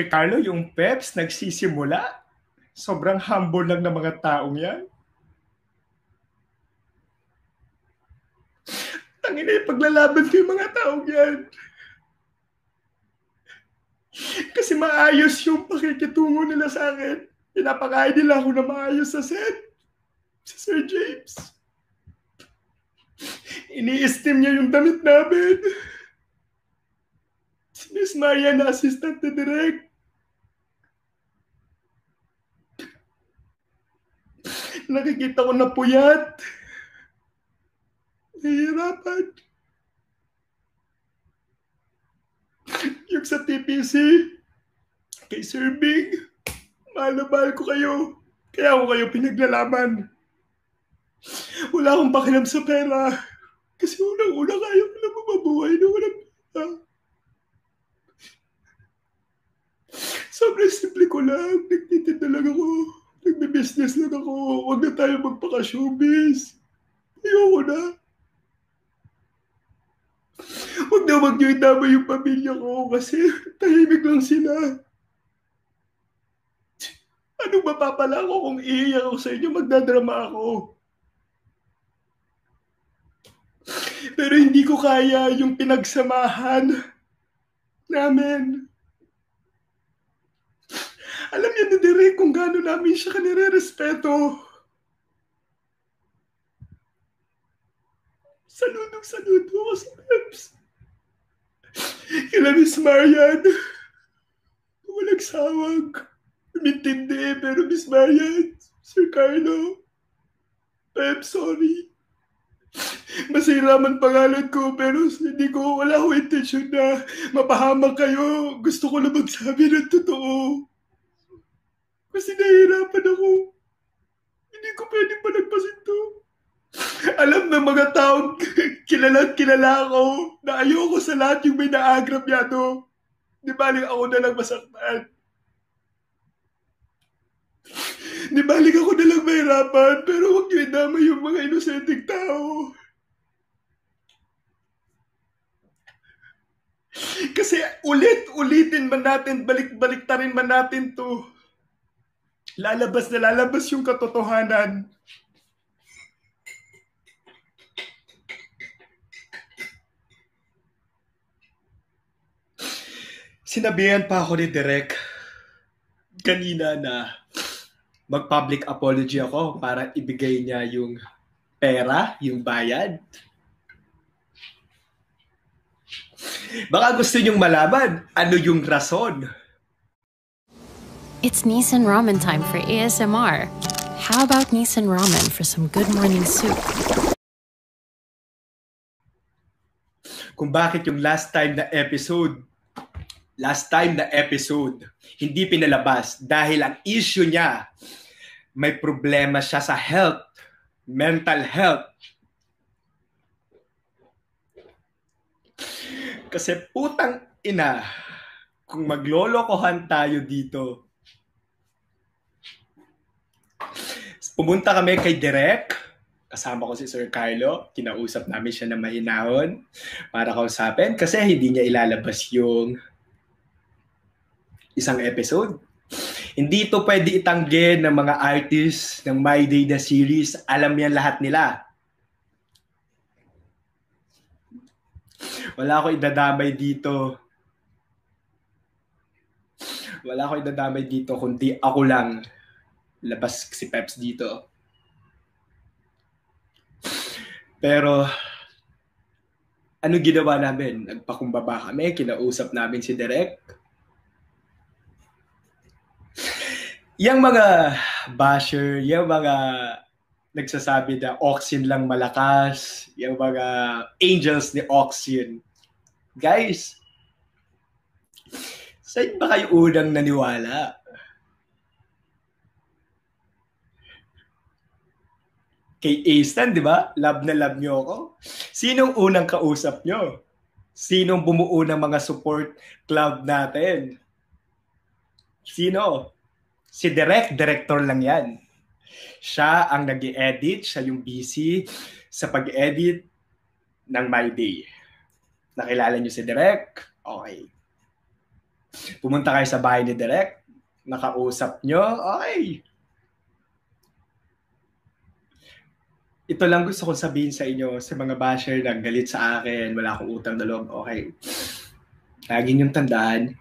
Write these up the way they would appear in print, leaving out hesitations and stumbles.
Carlo, yung Peps nagsisimula. Sobrang humble lang ng mga taong yan. Tangina yung paglalaban ko yung mga taong yan. Kasi maayos yung pakikitungo nila sa akin. Pinapakain nila ako na maayos sa set. Si Sir James. Ini-esteem niya yung damit namin. Si Miss Maya na assistant na direct. Nakikita ko na puyat. Nahihirapan. Yung sa TPC, kay Sir Big, mahal na mahal ko kayo. Kaya ako kayo pinaglalaban. Wala akong pakialam sa pera. Kasi unang-una kaya ko na mabubuhay na walang pera. Sobrang simple ko lang. Nagtitinda lang ako. Nagbe-business lang ako. Huwag na tayo magpaka-showbiz. Ayoko na. Huwag niyo itama yung pamilya ko kasi tahimik lang sila. Anong mapapala ko kung iiyak ako sa inyo, magdadrama ako. Pero hindi ko kaya yung pinagsamahan namin. Alam niya ni Derek kung gaano namin siya kanire-respeto. Saludo ako sa Peps. Kila Miss Marian. Walang sawag. Umintindi, pero Miss Marian, Sir Carlo, Peps, sorry. Masira man pangalan ko, pero wala ko intensyon na mapahamak kayo. Gusto ko lang magsabi ng totoo. Kasi nahihirapan ako. Hindi ko pwede palagpasin to. Alam ng mga taong kilala ako na ayoko sa lahat yung may naagrabyado. Di balik ako na lang masaktan. Di balik ako na lang mahirapan, pero huwag niyo idama yung mga inosenteng tao. Kasi ulit-ulitin man natin, balik-baliktarin man natin to. Lalabas na lalabas yung katotohanan. Sinabihan pa ako ni Derek kanina na mag-public apology ako para ibigay niya yung pera, yung bayad. Baka gusto niyong malaman ano yung rason. It's Nissan Ramen time for ASMR. How about Nissan Ramen for some good morning soup? Kung bakit yung last time na episode hindi pinalabas dahil ang issue niya may problema siya sa health, mental health. Kasi putang ina, kung maglolokohan tayo dito, pumunta kami kay Derek, kasama ko si Sir Carlo, kinausap namin siya na mahinahon para kausapin kasi hindi niya ilalabas yung isang episode. Hindi ito pwede itanggi ng mga artists ng My Day na series. Alam yan lahat nila. Wala ako idadamay dito kundi ako lang. Labas si Peps dito. Pero ano ginawa namin? Nagpakumbaba kami, kinausap namin si Derek. Yung mga basher, yung mga nagsasabi na Oxin lang malakas, yung mga angels ni Oxin. Guys, saan ba kayo unang naniwala? Kay Aston, di ba? Love na love nyo ako. Sinong unang kausap nyo? Sinong bumuo ng mga support club natin? Sino? Si Derek, director lang yan. Siya ang nag-i-edit, siya yung busy sa pag-edit ng My Day. Nakilala niyo si Derek? Okay. Pumunta kayo sa bahay ni Direk, nakausap nyo, okay. Ito lang gusto kong sabihin sa inyo, sa mga basher na galit sa akin, wala akong utang na loob, okay. Lagi niyong tandaan,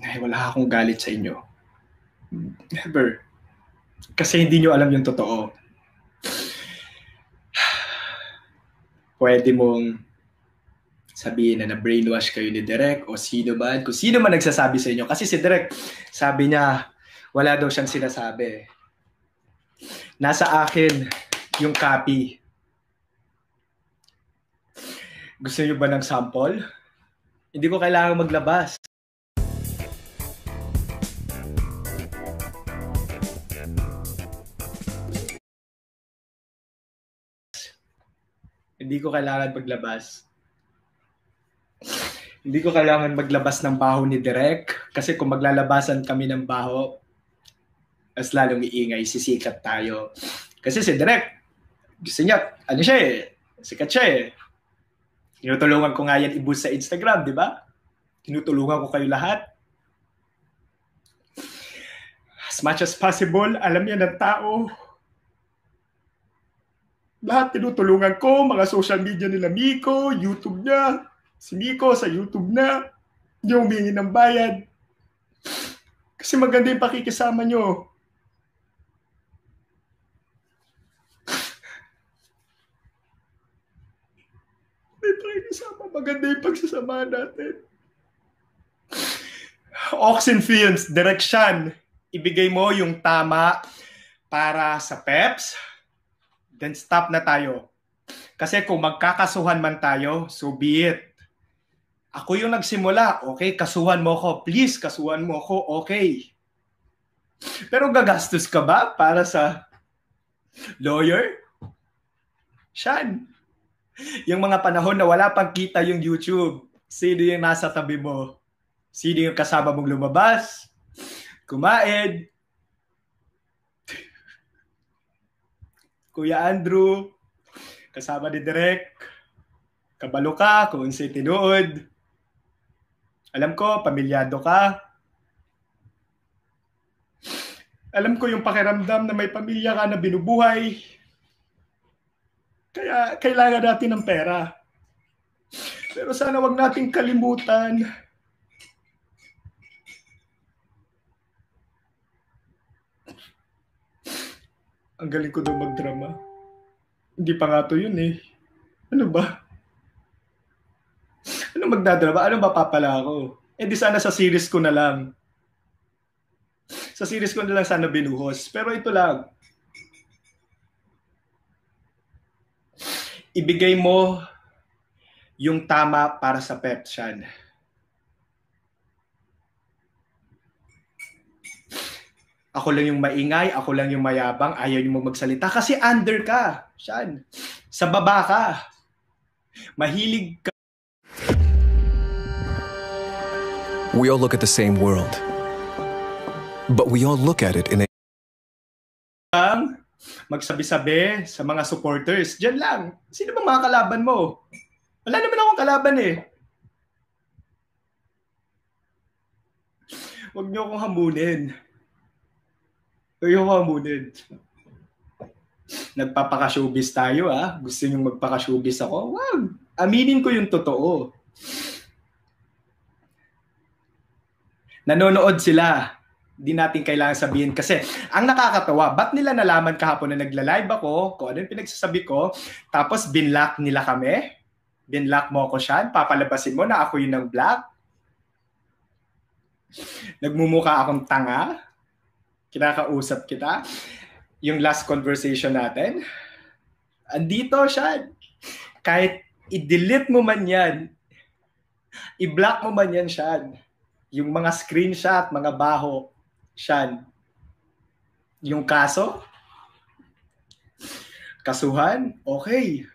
ay wala akong galit sa inyo. Never. Kasi hindi nyo alam yung totoo. Pwede mong sabihin na na-brainwash kayo ni Direk o sino man, kung sino man nagsasabi sa inyo. Kasi si Direk, sabi niya, wala daw siyang sinasabi. Nasa akin yung copy. Gusto niyo ba ng sample? Hindi ko kailangan maglabas. Hindi ko kailangan maglabas. Hindi ko kailangan maglabas ng baho ni Direk kasi kung maglalabasan kami ng baho, mas lalong iingay, sisikat tayo. Kasi si Direk, gusto niya, ano siya eh, sikat siya eh. Tinutulungan ko nga yan i-boost sa Instagram, di ba? Tinutulungan ko kayo lahat. As much as possible, alam yan ng tao. Lahat tinutulungan ko, mga social media nila Miko, YouTube niya. Si Miko sa YouTube na, hindi humingi ng bayad. Kasi maganda yung pakikisama nyo. May pakikisama, maganda yung pagsasama natin. Oxen Films, direksyon. Ibigay mo yung tama para sa Peps, then stop na tayo. Kasi kung magkakasuhan man tayo, so be it. Ako yung nagsimula, okay, kasuhan mo ko. Please, kasuhan mo ko, okay. Pero gagastos ka ba para sa lawyer? Shan. Yung mga panahon na wala pang kita yung YouTube, sino yung nasa tabi mo? Sino yung kasama mong lumabas? Kumain? Kuya Andrew, kasama ni Direk, kabalo ka kung si tinuod. Alam ko, pamilyado ka. Alam ko yung pakiramdam na may pamilya ka na binubuhay. Kaya kailangan natin ng pera. Pero sana wag nating kalimutan. Ang galing ko daw magdrama. Hindi pa nga to yun eh. Ano ba? Ano magdadrama? Ano mapapala ako? Eh di sana sa series ko na lang. Sa series ko na lang sana binuhos. Pero ito lang. Ibigay mo yung tama para sa Pepsian. Ako lang yung maingay, ako lang yung mayabang, ayaw niyo magsalita kasi under ka. Siyan. Sa baba ka. Mahilig ka. We all look at the same world, but we all look at it in a... Magsabi-sabi sa mga supporters. Diyan lang. Sino ba mga kalaban mo? Wala naman akong kalaban eh. Huwag niyo akong hamunin. Huwag niyo akong hamunin. Nagpapaka-showbiz tayo ah. Gusto niyo magpaka-showbiz ako? Wag. Aminin ko yung totoo. Nanonood sila. Hindi natin kailangan sabihin kasi ang nakakatawa, ba't nila nalaman kahapon na nagla-live ako, kung ano yung pinagsasabi ko, tapos binlock nila kami? Binlock mo ako siya? Papalabasin mo na ako yung nag-block? Nagmumukha akong tanga? Kinakausap kita? Yung last conversation natin? Andito siya. Kahit i-delete mo man yan, i-block mo man yan siya. Yung mga screenshot, mga baho, Shan. Yung kaso? Kasuhan? Okay.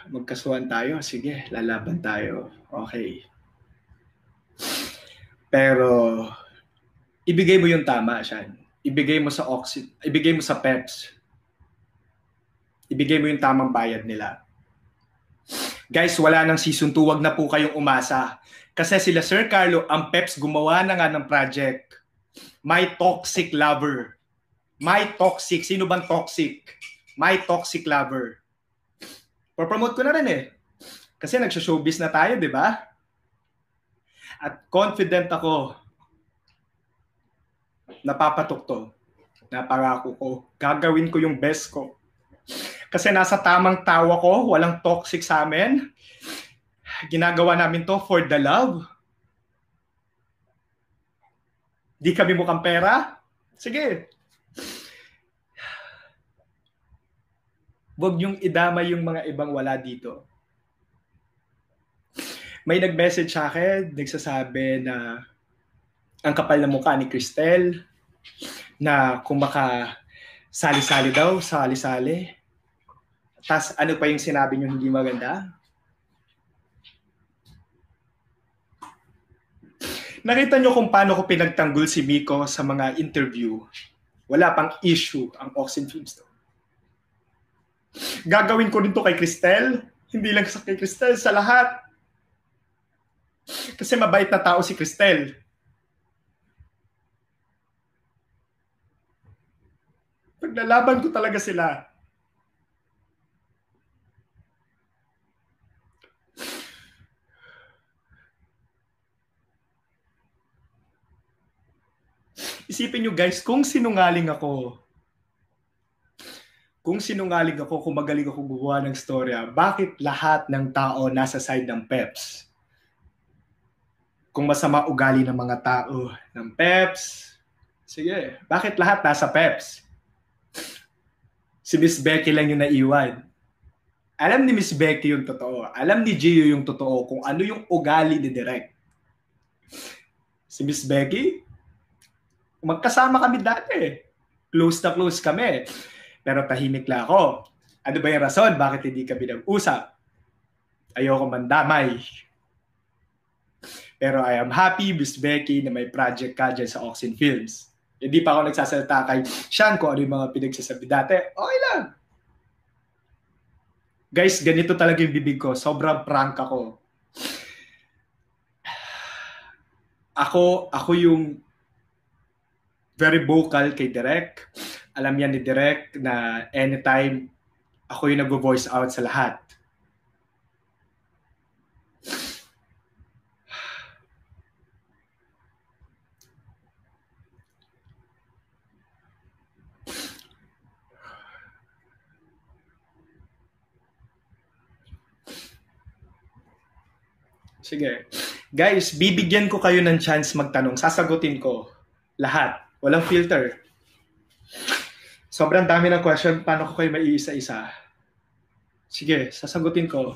Magkasuhan tayo? Sige, lalaban tayo. Okay. Pero, ibigay mo yung tama, Shan. Ibigay mo sa Oxy, ibigay mo sa Peps. Ibigay mo yung tamang bayad nila. Guys, wala nang season 2, wag na po kayong umasa. Kasi sila Sir Carlo, ang Peps, gumawa na nga ng project. My Toxic Lover. My Toxic. Sino bang toxic? My Toxic Lover. Promote ko na rin eh. Kasi nagsha-showbiz na tayo, di ba? At confident ako, napapatok to. Napangako ko. Gagawin ko yung best ko. Kasi nasa tamang tawa ko, walang toxic sa amin. Ginagawa namin to for the love. Di kami mukhang pera? Sige. Huwag yung idamay yung mga ibang wala dito. May nag-message sa akin, nagsasabi na ang kapal na mukha ni Cristel, na kung sali-sali daw, sali-sali. Tas ano pa yung sinabi niyo hindi maganda? Nakita niyo kung paano ko pinagtanggol si Miko sa mga interview. Wala pang issue ang Oxen Films to. Gagawin ko rin to kay Cristel. Hindi lang sa kay Cristel, sa lahat. Kasi mabait na tao si Cristel. Paglalaban ko talaga sila. Isipin nyo guys, kung sinungaling ako, kung magaling ako gumawa ng storya, bakit lahat ng tao nasa side ng Peps? Kung masama ugali ng mga tao ng Peps, sige, bakit lahat nasa Peps? Si Miss Becky lang yung naiwan. Alam ni Miss Becky yung totoo. Alam ni Gio yung totoo kung ano yung ugali ni Direk. Si Miss Becky, magkasama kami dati. Close na close kami. Pero tahimik lang ako. Ano ba yung rason? Bakit hindi kami nag-usap? Ayoko mandamay. Pero I am happy, Miss Becky, na may project ka dyan sa Oxen Films. Hindi pa ako nagsasalita kay Sean kung ano yung mga pinagsasabi dati. Okay lang. Guys, ganito talaga yung bibig ko. Sobrang prank ako. Ako yung very vocal kay Direk. Alam yan ni Direk na anytime ako yung nag-voice out sa lahat. Sige. Guys, bibigyan ko kayo ng chance magtanong. Sasagutin ko lahat. Walang filter. Sobrang dami ng question. Paano ko kayo maiisa-isa? Sige, sasagutin ko.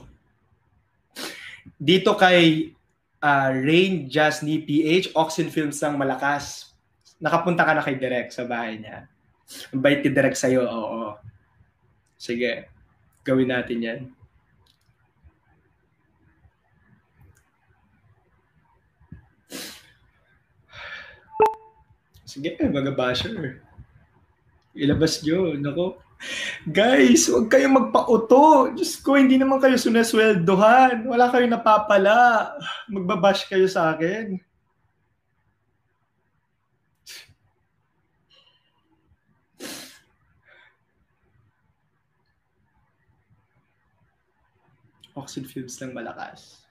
Dito kay Rain Jasny PH, Oxen Films ng Malakas. Nakapunta ka na kay Direk sa bahay niya. Ang bait ni Direk sa'yo, oo. Sige, gawin natin yan. Sige, mga basher. Ilabas nyo. Nako. Guys, huwag kayong magpa-uto. Diyos ko, hindi naman kayo sunasweldohan. Wala kayong napapala. Magbabash kayo sa akin. Oxen Films ng Malakas.